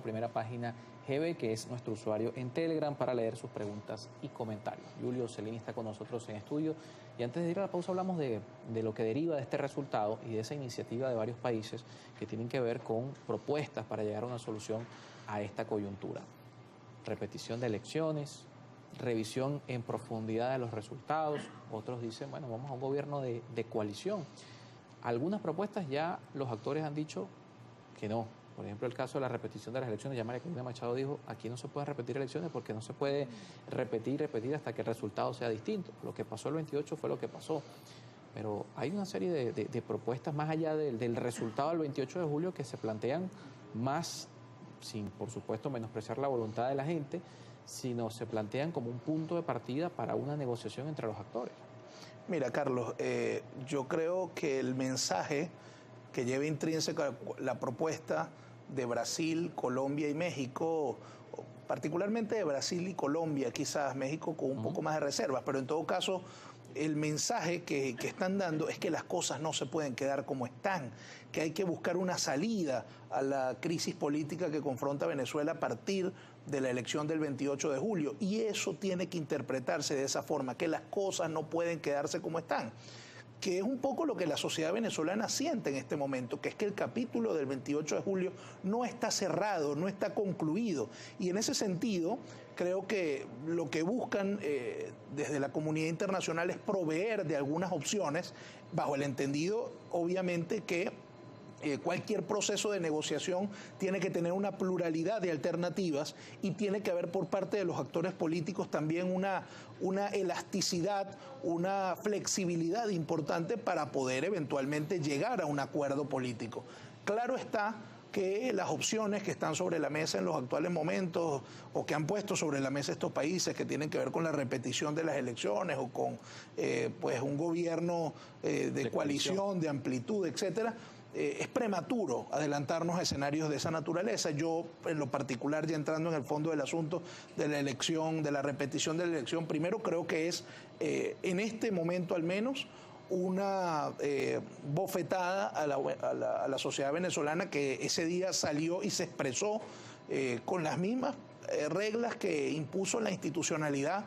Primera Página GB, que es nuestro usuario en Telegram, para leer sus preguntas y comentarios. Julio Cellini está con nosotros en estudio. Y antes de ir a la pausa hablamos de lo que deriva de este resultado y de esa iniciativa de varios países que tienen que ver con propuestas para llegar a una solución a esta coyuntura. Repetición de elecciones, revisión en profundidad de los resultados. Otros dicen, bueno, vamos a un gobierno de coalición. Algunas propuestas ya los actores han dicho que no. Por ejemplo, el caso de la repetición de las elecciones, ya María Corina Machado dijo, aquí no se pueden repetir elecciones porque no se puede repetir hasta que el resultado sea distinto. Lo que pasó el 28 fue lo que pasó. Pero hay una serie de propuestas más allá del resultado del 28 de julio que se plantean más, sin por supuesto menospreciar la voluntad de la gente, sino se plantean como un punto de partida para una negociación entre los actores. Mira, Carlos, yo creo que el mensaje que lleva intrínseca la propuesta de Brasil, Colombia y México, particularmente de Brasil y Colombia, quizás México con un poco más de reservas, pero en todo caso el mensaje que están dando es que las cosas no se pueden quedar como están, que hay que buscar una salida a la crisis política que confronta a Venezuela a partir de la elección del 28 de julio. Y eso tiene que interpretarse de esa forma, que las cosas no pueden quedarse como están, que es un poco lo que la sociedad venezolana siente en este momento, que es que el capítulo del 28 de julio no está cerrado, no está concluido. Y en ese sentido, creo que lo que buscan desde la comunidad internacional es proveer de algunas opciones, bajo el entendido, obviamente, que cualquier proceso de negociación tiene que tener una pluralidad de alternativas y tiene que haber por parte de los actores políticos también una elasticidad, una flexibilidad importante para poder eventualmente llegar a un acuerdo político. Claro está que las opciones que están sobre la mesa en los actuales momentos o que han puesto sobre la mesa estos países que tienen que ver con la repetición de las elecciones o con pues un gobierno de coalición, de amplitud, etcétera, es prematuro adelantarnos a escenarios de esa naturaleza. Yo, en lo particular, ya entrando en el fondo del asunto de la elección, de la repetición de la elección, primero creo que es, en este momento al menos, una bofetada a la sociedad venezolana que ese día salió y se expresó con las mismas reglas que impuso la institucionalidad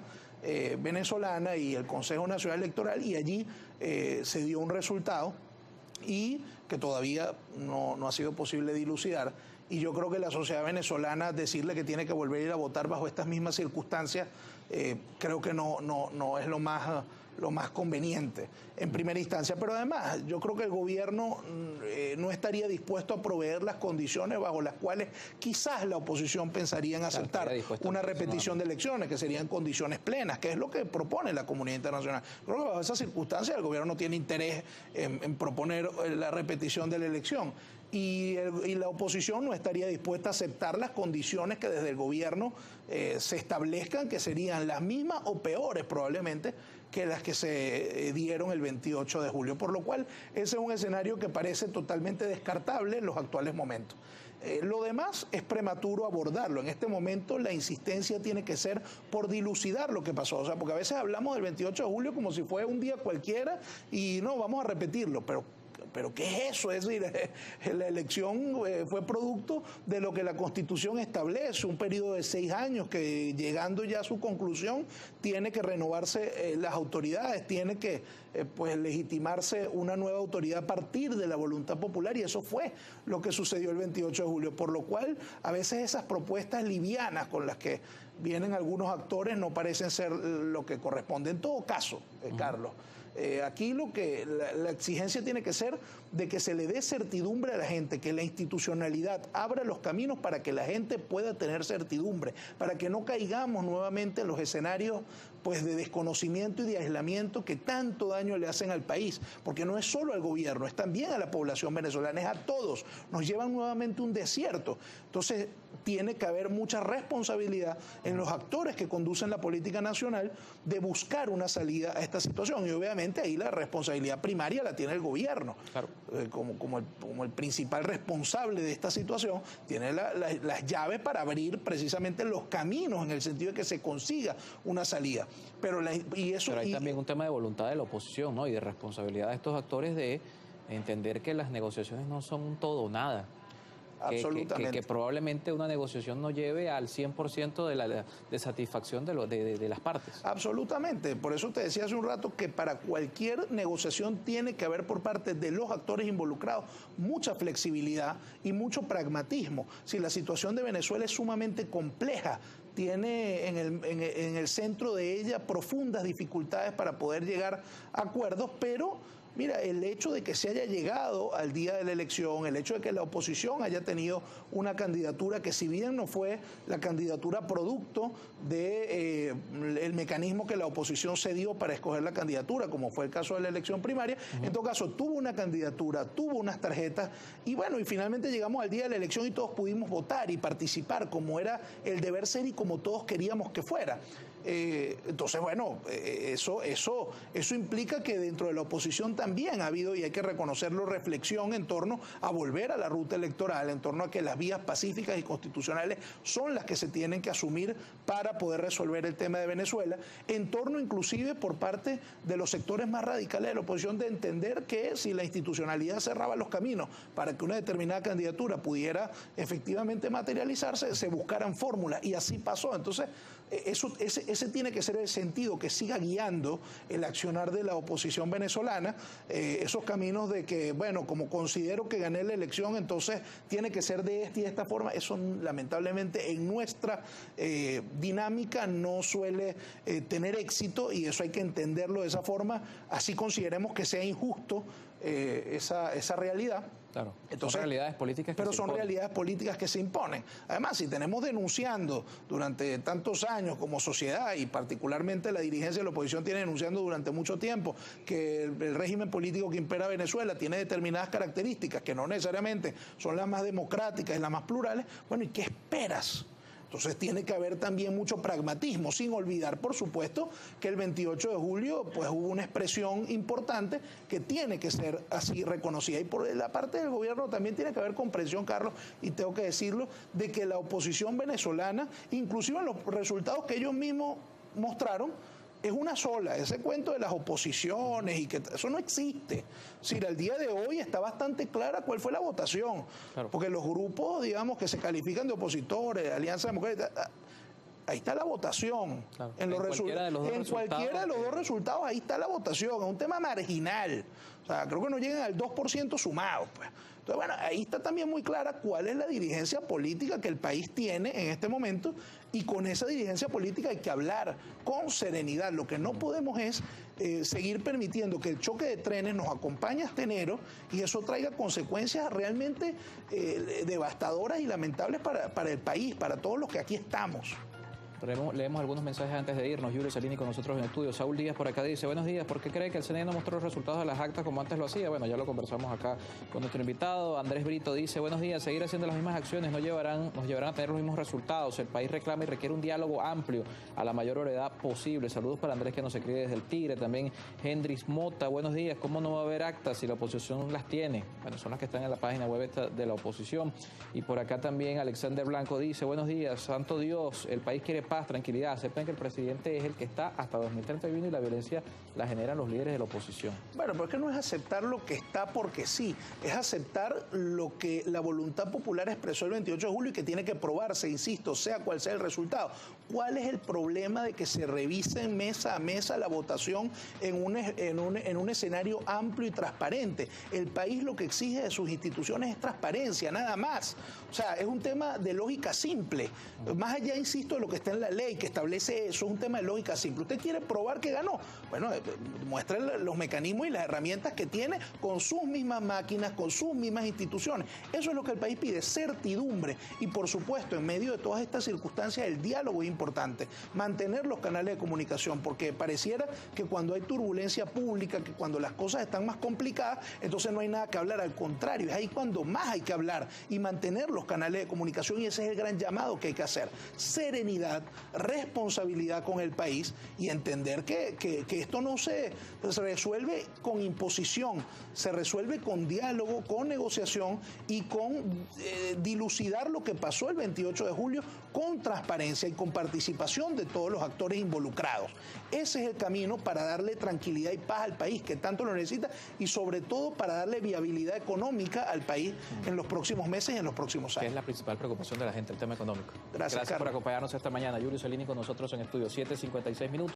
venezolana y el Consejo Nacional Electoral, y allí se dio un resultado y que todavía no ha sido posible dilucidar. Y yo creo que la sociedad venezolana, decirle que tiene que volver a ir a votar bajo estas mismas circunstancias, creo que no es lo más conveniente en primera instancia. Pero además, yo creo que el gobierno no estaría dispuesto a proveer las condiciones bajo las cuales quizás la oposición pensaría en aceptar una repetición de elecciones, que serían condiciones plenas, que es lo que propone la comunidad internacional. Creo que bajo esas circunstancias el gobierno no tiene interés en proponer la repetición de la elección. Y la oposición no estaría dispuesta a aceptar las condiciones que desde el gobierno se establezcan, que serían las mismas o peores probablemente que las que se dieron el 28 de julio, por lo cual ese es un escenario que parece totalmente descartable en los actuales momentos. Lo demás es prematuro abordarlo. En este momento la insistencia tiene que ser por dilucidar lo que pasó. O sea, porque a veces hablamos del 28 de julio como si fue un día cualquiera y no, vamos a repetirlo, pero ¿qué es eso? Es decir, la elección fue producto de lo que la Constitución establece, un periodo de 6 años que, llegando ya a su conclusión, tiene que renovarse las autoridades, tiene que pues legitimarse una nueva autoridad a partir de la voluntad popular, y eso fue lo que sucedió el 28 de julio, por lo cual a veces esas propuestas livianas con las que vienen algunos actores no parecen ser lo que corresponde. En todo caso, Carlos, aquí la exigencia tiene que ser de que se le dé certidumbre a la gente, que la institucionalidad abra los caminos para que la gente pueda tener certidumbre, para que no caigamos nuevamente en los escenarios pues de desconocimiento y de aislamiento que tanto daño le hacen al país, porque no es solo al gobierno, es también a la población venezolana, es a todos, nos llevan nuevamente a un desierto. Entonces tiene que haber mucha responsabilidad en los actores que conducen la política nacional de buscar una salida a esta situación, y obviamente ahí la responsabilidad primaria la tiene el gobierno. Claro. Como el principal responsable de esta situación, tiene las llaves para abrir precisamente los caminos en el sentido de que se consiga una salida. Pero hay también un tema de voluntad de la oposición, ¿no? Y de responsabilidad de estos actores de entender que las negociaciones no son un todo o nada. que probablemente una negociación no lleve al 100% de satisfacción de las partes. Absolutamente. Por eso te decía hace un rato que para cualquier negociación tiene que haber por parte de los actores involucrados mucha flexibilidad y mucho pragmatismo. Si la situación de Venezuela es sumamente compleja, tiene en el centro de ella profundas dificultades para poder llegar a acuerdos, pero mira, el hecho de que se haya llegado al día de la elección, el hecho de que la oposición haya tenido una candidatura que si bien no fue la candidatura producto del mecanismo que la oposición se dio para escoger la candidatura, como fue el caso de la elección primaria, en todo caso tuvo una candidatura, tuvo unas tarjetas y bueno, y finalmente llegamos al día de la elección y todos pudimos votar y participar como era el deber ser y como todos queríamos que fuera. Entonces, bueno, eso implica que dentro de la oposición también ha habido, y hay que reconocerlo, reflexión en torno a volver a la ruta electoral, en torno a que las vías pacíficas y constitucionales son las que se tienen que asumir para poder resolver el tema de Venezuela, en torno inclusive por parte de los sectores más radicales de la oposición de entender que si la institucionalidad cerraba los caminos para que una determinada candidatura pudiera efectivamente materializarse, se buscaran fórmulas, y así pasó. Entonces, ese tiene que ser el sentido que siga guiando el accionar de la oposición venezolana, esos caminos de que, bueno, como considero que gané la elección, entonces tiene que ser de esta y de esta forma. Eso lamentablemente en nuestra dinámica no suele tener éxito, y eso hay que entenderlo de esa forma, así consideremos que sea injusto esa realidad. Claro, entonces, son realidades políticas que pero son realidades políticas que se imponen. Además, si tenemos denunciando durante tantos años como sociedad, y particularmente la dirigencia de la oposición tiene denunciando durante mucho tiempo que el régimen político que impera Venezuela tiene determinadas características que no necesariamente son las más democráticas y las más plurales, bueno, ¿y qué esperas? Entonces tiene que haber también mucho pragmatismo, sin olvidar, por supuesto, que el 28 de julio pues hubo una expresión importante que tiene que ser así reconocida. Y por la parte del gobierno también tiene que haber comprensión, Carlos, y tengo que decirlo, de que la oposición venezolana, inclusive en los resultados que ellos mismos mostraron, es una sola. Ese cuento de las oposiciones y que eso no existe. Si al día de hoy está bastante clara cuál fue la votación, claro, porque los grupos, digamos, que se califican de opositores, de Alianza Democrática, ahí está la votación. Claro. En cualquiera de los dos resultados, ahí está la votación. Es un tema marginal. O sea, creo que no llegan al 2% sumados, pues. Entonces, bueno, ahí está también muy clara cuál es la dirigencia política que el país tiene en este momento, y con esa dirigencia política hay que hablar con serenidad. Lo que no podemos es seguir permitiendo que el choque de trenes nos acompañe hasta enero y eso traiga consecuencias realmente devastadoras y lamentables para el país, para todos los que aquí estamos. Leemos algunos mensajes antes de irnos. Julio Cellini con nosotros en el estudio. Saúl Díaz por acá dice: buenos días, ¿por qué cree que el CNE no mostró los resultados de las actas como antes lo hacía? Bueno, ya lo conversamos acá con nuestro invitado. Andrés Brito dice: buenos días, seguir haciendo las mismas acciones nos llevarán a tener los mismos resultados. El país reclama y requiere un diálogo amplio a la mayor brevedad posible. Saludos para Andrés, que nos escribe desde el Tigre. También Hendrix Mota: buenos días, ¿cómo no va a haber actas si la oposición las tiene? Bueno, son las que están en la página web de la oposición. Y por acá también Alexander Blanco dice: buenos días, santo Dios, el país quiere paz, tranquilidad. Acepten que el presidente es el que está hasta 2031 y la violencia la generan los líderes de la oposición. Bueno, pero es que no es aceptar lo que está porque sí, es aceptar lo que la voluntad popular expresó el 28 de julio y que tiene que probarse, insisto, sea cual sea el resultado. ¿Cuál es el problema de que se revise mesa a mesa la votación en un escenario amplio y transparente? El país lo que exige de sus instituciones es transparencia, nada más. O sea, es un tema de lógica simple. Más allá, insisto, de lo que está en la ley, que establece eso, es un tema de lógica simple. ¿Usted quiere probar que ganó? Bueno, muestre los mecanismos y las herramientas que tiene con sus mismas máquinas, con sus mismas instituciones. Eso es lo que el país pide, certidumbre. Y por supuesto, en medio de todas estas circunstancias, el diálogo es importante. Mantener los canales de comunicación, porque pareciera que cuando hay turbulencia pública, que cuando las cosas están más complicadas, entonces no hay nada que hablar. Al contrario, es ahí cuando más hay que hablar y mantener los canales de comunicación, y ese es el gran llamado que hay que hacer. Serenidad, responsabilidad con el país y entender que esto no se resuelve con imposición, se resuelve con diálogo, con negociación y con dilucidar lo que pasó el 28 de julio con transparencia y con participación de todos los actores involucrados. Ese es el camino para darle tranquilidad y paz al país, que tanto lo necesita, y sobre todo para darle viabilidad económica al país en los próximos meses y en los próximos años. ¿Qué es la principal preocupación de la gente, el tema económico? Gracias Por acompañarnos esta mañana. Julio Cellini con nosotros en estudio, 7:56 minutos.